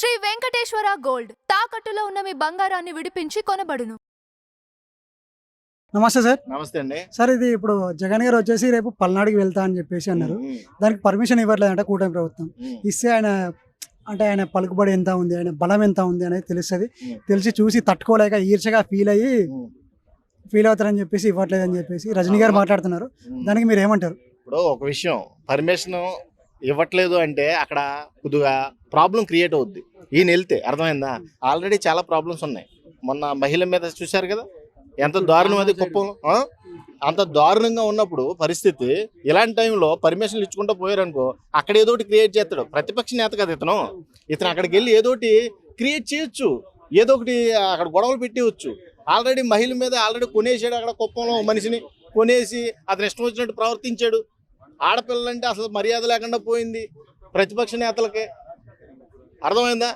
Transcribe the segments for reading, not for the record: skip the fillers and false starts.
Shri Venkateswara gold తాకట్టులో ఉన్న మీ బంగారాన్ని విడిపించి కొనబడును. నమస్తే సార్. నమస్తే అండి. సార్, ఇది ఇప్పుడు జగన్ గారు వచ్చేసి రేపు పల్నాడుకి వెళ్తా అని చెప్పేసి అన్నారు. దానికి పర్మిషన్ ఇవ్వట్లేదంట కూటమి ప్రభుత్వం. ఇస్తే ఆయన పలుకుబడి ఎంత ఉంది, ఆయన బలం ఎంత ఉంది అనేది తెలుస్తుంది. తెలిసి చూసి తట్టుకోలేక ఈర్షగా ఫీల్ అవుతారని చెప్పేసి ఇవ్వట్లేదని చెప్పేసి రజనీ గారు మాట్లాడుతున్నారు. దానికి మీరు ఏమంటారు? ఇప్పుడు ఒక విషయం, పర్మిషన్ ఇవ్వట్లేదు అంటే అక్కడ కొద్దిగా ప్రాబ్లం క్రియేట్ అవుద్ది. ఈయన వెళ్తే అర్థమైందా? ఆల్రెడీ చాలా ప్రాబ్లమ్స్ ఉన్నాయి. మొన్న మహిళ మీద చూశారు కదా, ఎంత దారుణం అది కుప్పంలో. అంత దారుణంగా ఉన్నప్పుడు పరిస్థితి, ఇలాంటి టైంలో పర్మిషన్లు ఇచ్చుకుంటూ పోయారనుకో, అక్కడ ఏదో ఒకటి క్రియేట్ చేస్తాడు. ప్రతిపక్ష నేత కదా ఇతను అక్కడికి వెళ్ళి ఏదో ఒకటి క్రియేట్ చేయొచ్చు, ఏదో ఒకటి అక్కడ గొడవలు పెట్టవచ్చు. ఆల్రెడీ మహిళ మీద ఆల్రెడీ కొనేసాడు. అక్కడ కుప్పంలో మనిషిని కొనేసి అతను ఇష్టం వచ్చినట్టు ప్రవర్తించాడు. ఆడపిల్లలంటే అసలు మర్యాద లేకుండా పోయింది ప్రతిపక్ష నేతలకి. అర్థమైందా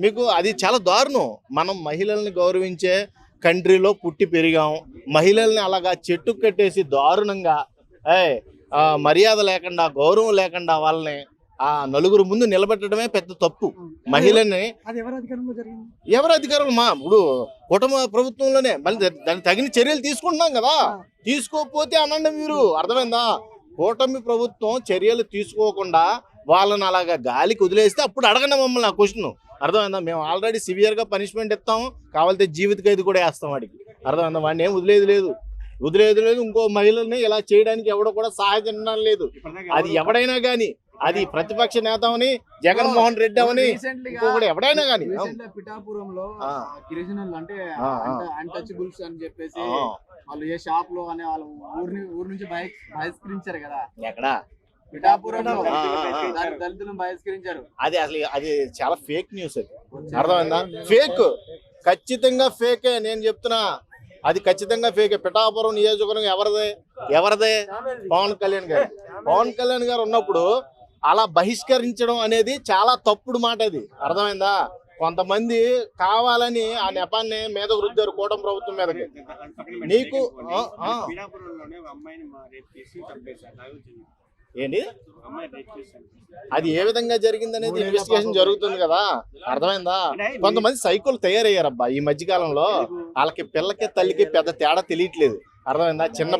మీకు? అది చాలా దారుణం. మనం మహిళల్ని గౌరవించే కంట్రీలో పుట్టి పెరిగాం. మహిళల్ని అలాగా చెట్టు కట్టేసి దారుణంగా మర్యాద లేకుండా, గౌరవం లేకుండా వాళ్ళని ఆ నలుగురు ముందు నిలబెట్టడమే పెద్ద తప్పు. మహిళల్ని ఎవరు అధికారులు ఇప్పుడు కుటుంబ ప్రభుత్వంలోనే మళ్ళీ దానికి తగిన చర్యలు తీసుకుంటున్నాం కదా. తీసుకోకపోతే అనండి మీరు. అర్థమైందా? కూటమి ప్రభుత్వం చర్యలు తీసుకోకుండా వాళ్ళని అలాగా గాలికి వదిలేస్తే అప్పుడు అడగండి మమ్మల్ని ఆ క్వశ్చన్. అర్థమైందా? మేము ఆల్రెడీ సివియర్గా పనిష్మెంట్ ఇస్తాము, కావాలంటే జీవిత ఖైదు కూడా వేస్తాం వాడికి. అర్థమైందా? వాడిని ఏం వదిలేదు లేదు. ఇంకో మహిళల్ని ఇలా చేయడానికి ఎవడో కూడా సహాయం లేదు. అది ఎవడైనా కానీ, అది ప్రతిపక్ష నేత అవని, జగన్మోహన్ రెడ్డి అవని, ఇంకొకటి ఎవడైనా కానీ. పిఠాపురంలో గిరిజనులు అంటే అన్టచబుల్స్ అని చెప్పేసి వాళ్ళు ఏ షాప్ లో అనే వాళ్ళ ఊరు నుంచి బహిష్కరించారు కదా. ఎక్కడ? పిఠాపురంలో దళితులను బహిష్కరించారు. అది అసలు అది చాలా ఫేక్ న్యూస్. అది అర్థమైందా? ఫేక్, ఖచ్చితంగా ఫేకే. నేను చెప్తున్నా, అది ఖచ్చితంగా ఫేకే. పిఠాపురం నియోజకవర్గం ఎవరిదే? పవన్ కళ్యాణ్ గారు ఉన్నప్పుడు అలా బహిష్కరించడం అనేది చాలా తప్పుడు మాట. అది అర్థమైందా? కొంతమంది కావాలని ఆ నెపాన్ని మీద రుద్దారు కూటమి ప్రభుత్వం మీదకి. నీకు ఏంటి అది ఏ విధంగా జరిగింది అనేది ఇన్వెస్టిగేషన్ జరుగుతుంది కదా. అర్థమైందా? కొంతమంది సైకోలు తయారయ్యారబ్బా ఈ మధ్యకాలంలో. వాళ్ళకి పిల్లకి తల్లికి పెద్ద తేడా తెలియట్లేదు. అర్థమైందా? చిన్న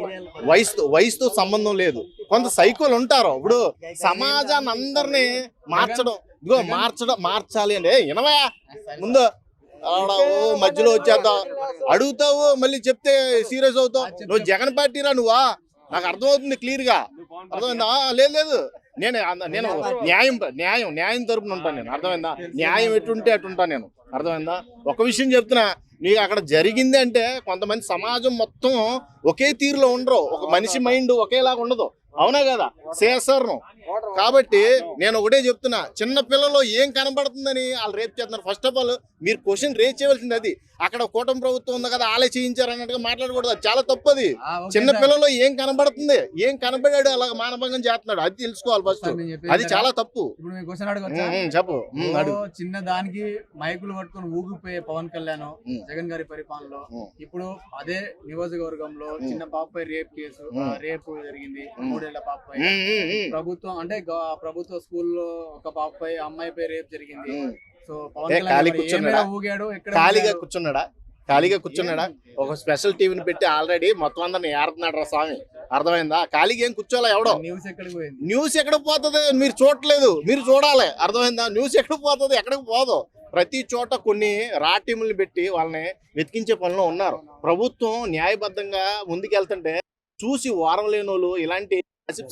వయసుతో సంబంధం లేదు. కొంత సైకోలు ఉంటారు. ఇప్పుడు సమాజాన్ని అందరినీ మార్చాలి అంటే వినవా ముందు మధ్యలో వచ్చేద్దాం, అడుగుతావు, మళ్ళీ చెప్తే సీరియస్ అవుతావు. నువ్వు జగన్ పార్టీరా నువ్వా? నాకు అర్థమవుతుంది క్లియర్ గా. అర్థమైందా? లేదు, నేను న్యాయం తరపున ఉంటాను నేను. అర్థమైందా? న్యాయం ఎటుంటే అటుంటాను నేను. అర్థమైందా? ఒక విషయం చెప్తున్నా, నీకు అక్కడ జరిగింది అంటే కొంతమంది సమాజం మొత్తం ఒకే తీరులో ఉండరు. ఒక మనిషి మైండ్ ఒకేలాగా ఉండదు. అవునా కదా? చేస్తారు. కాబట్టి నేను ఒకటే చెప్తున్నా, చిన్న పిల్లలు ఏం కనబడుతుందని వాళ్ళు రేపు చేస్తున్నారు. ఫస్ట్ ఆఫ్ ఆల్ మీరు క్వశ్చన్ రేజ్ చేయవలసింది అది. అక్కడ కూటమి ప్రభుత్వం ఉంది కదా, ఆలే చేయించారు అన్నట్టుగా మాట్లాడకూడదు. చాలా తప్పది. చిన్న పిల్లలు ఏం కనబడుతుంది, ఏం కనబడాడు అలాగ మానభంగం చేస్తున్నాడు, అది తెలుసుకోవాలి ఫస్ట్. అది చాలా తప్పు. చెప్పు. చిన్న దానికి మైకులు పట్టుకొని ఊగిపోయే పవన్ కళ్యాణ్ జగన్ గారి పరిపాలనలో ఇప్పుడు అదే నియోజకవర్గంలో చిన్న పాపపై రేపు జరిగింది. 3 ఏళ్ల పాపపై ప్రభుత్వం అంటే ప్రభుత్వ స్కూల్లో ఒక పాపపై అమ్మాయిపై రేపు జరిగింది. సో పవన్ కళ్యాణ్ ఖాళీగా కూర్చున్నాడా? ఒక స్పెషల్ టీవీని పెట్టి ఆల్రెడీ మొత్తం అందరిని ఏరుతున్నాడు రా స్వామి. అర్థమైందా? ఖాళీగా ఏం కూర్చోాలా? ఎవడో న్యూస్ ఎక్కడ పోతుంది మీరు చూడలేదు, మీరు చూడాలి. అర్థమైందా? న్యూస్ ఎక్కడ పోతుంది? ఎక్కడికి పోదు. ప్రతి చోట కొన్ని టీములను పెట్టి వాళ్ళని వెతికించే పనిలో ఉన్నారు. ప్రభుత్వం న్యాయబద్ధంగా ముందుకెళ్తుంటే చూసి వారం లేని వాళ్ళు ఇలాంటి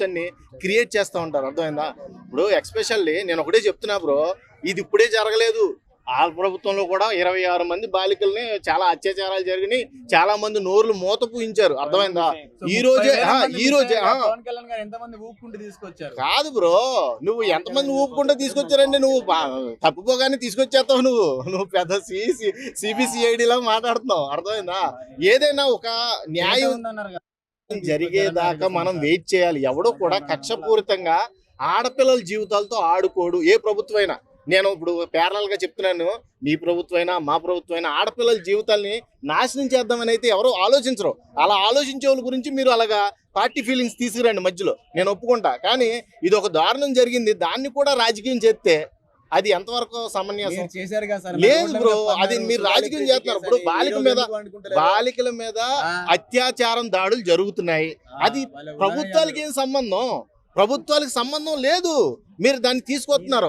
అన్ని క్రియేట్ చేస్తూ ఉంటారు. అర్థమైందా? ఇప్పుడు ఎక్స్పెషల్లీ నేను ఒకటే చెప్తున్నా బ్రో, ఇది ఇప్పుడే జరగలేదు. ఆ ప్రభుత్వంలో కూడా 26 మంది బాలికల్ని చాలా అత్యాచారాలు జరిగినాయి. చాలా మంది నోర్లు మూత పూయించారు. అర్థమైందా? ఈ రోజే కాదు బ్రో, నువ్వు ఎంతమంది ఊపుకుంటే తీసుకొచ్చారండి? నువ్వు తప్పుకోగానే తీసుకొచ్చేస్తావు. నువ్వు పెద్ద సిబిసిఐడిలా మాట్లాడుతున్నావు. అర్థమైందా? ఏదైనా ఒక న్యాయం జరిగేదాకా మనం వెయిట్ చేయాలి. ఎవడో కూడా కక్షపూరితంగా ఆడపిల్లల జీవితాలతో ఆడుకోడు ఏ ప్రభుత్వమైనా. నేను ఇప్పుడు ప్యారలల్ గా చెప్తున్నాను, మీ ప్రభుత్వమైనా మా ప్రభుత్వమైనా ఆడపిల్లల జీవితాల్ని నాశనం చేద్దామని అయితే ఎవరు ఆలోచించరు. అలా ఆలోచించే వాళ్ళ గురించి మీరు అలాగా పార్టీ ఫీలింగ్స్ తీసుకురండి మధ్యలో, నేను ఒప్పుకుంటా. కానీ ఇది ఒక దారుణం జరిగింది, దాన్ని కూడా రాజకీయం చేస్తే అది ఎంతవరకు సమన్యాసం? మీరు చేశారు కదా సార్, లేదు రోడ్ల బ్రో, మీద పన్నారు, అది మీరు సుగాలి రాజకీయం ప్రీతి చేస్తున్నారు. కేసు ఇప్పుడు అని, బాలిక ఈ రోజు మీద ఎందుకు అనుకుంటలేరు? బాలికల మీద ఆ, అత్యాచారం దాడులు జరుగుతున్నాయి. అది వాళ్ళ ప్రభుత్వాలకి ఏం సంబంధం? ప్రభుత్వాలకు సంబంధం లేదు. మీరు దాన్ని తీసుకొస్తున్నారు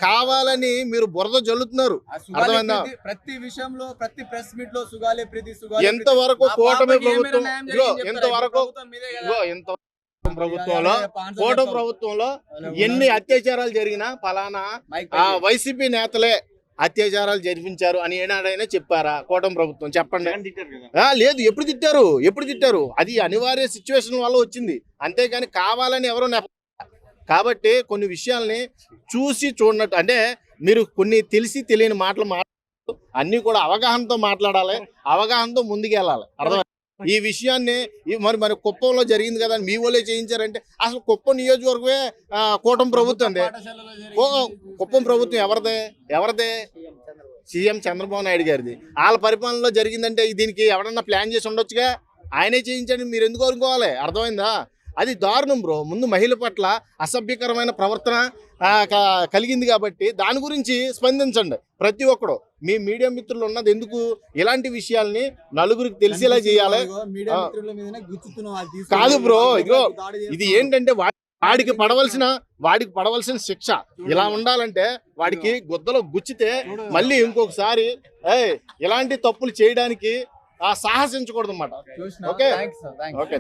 కావాలని మీరు బురద జల్లుతున్నారు. ఆ సుగాలి అర్థమైందా? ప్రతి విషయంలో, ప్రతి ప్రెస్ మీట్ లో సుగాలి ప్రీతి సుగాలి ప్రీతి. ఎంతవరకు ఆ కూటమి పాపకి ఏమైనా ప్రభుత్వం న్యాయం ఇదిగో జరిగింది చెప్తారా? ఎంతవరకు ఇప్పుడు ప్రభుత్వం మీదే కదా. ఎంత ప్రభుత్వంలో ఆన్సర్ కూటమి చెప్పాలి. ప్రభుత్వంలో ఎన్ని అత్యాచారాలు జరిగినా ఫలానా మైక్ ఆ పెట్టి. వైసీపీ నేతలే అత్యాచారాలు జరిపించారు అని ఏనాడైనా చెప్పారా కూటమి ప్రభుత్వం? చెప్పండి. లేదు. ఎప్పుడు తిట్టారు? అది అనివార్య సిచ్యువేషన్ వల్ల వచ్చింది, అంతేగాని కావాలని ఎవరో కాబట్టి కొన్ని విషయాల్ని చూసి చూడనట్టు, అంటే మీరు కొన్ని తెలిసి తెలియని మాటలు మాట్లాడారు, అన్ని కూడా అవగాహనతో మాట్లాడాలి, అవగాహనతో ముందుకెళ్ళాలి. అర్థం ఈ విషయాన్ని మరి కుప్పంలో జరిగింది కదా మీ వాళ్ళే చేయించారంటే అసలు కుప్పం నియోజకవర్గమే కూటమి ప్రభుత్వం. పాఠశాలలో జరిగింది. కుప్పం ప్రభుత్వం ఎవరిదే? సీఎం చంద్రబాబు నాయుడు గారిది. వాళ్ళ పరిపాలనలో జరిగిందంటే దీనికి ఎవరన్నా ప్లాన్ చేసి ఉండొచ్చుగా. ఆయనే చేయించండి, మీరు ఎందుకు అనుకోవాలి? అర్థమైందా? అది దారుణం బ్రో. ముందు మహిళ పట్ల అసభ్యకరమైన ప్రవర్తన కలిగింది కాబట్టి దాని గురించి స్పందించండి ప్రతి ఒక్కడు. మీ మీడియా మిత్రులు ఉన్నది ఎందుకు? ఇలాంటి విషయాల్ని నలుగురికి తెలిసేలా చేయాలి. మీడియా మిత్రుల మీదనే గుచ్చుతున్నాం, అది తీసుకొని కాదు బ్రో, ఇదిగో దాడి ఇది చేస్తున్నాం. ఏంటంటే వాడికి పడవలసిన శిక్ష ఇలా ఉండాలంటే వాడికి గుద్దలో గుచ్చితే మళ్ళీ ఇంకొకసారి ఇలాంటి తప్పులు చేయడానికి సాహసించకూడదు అన్నమాట. చూసినా? Okay. Thanks sir, thanks. Okay.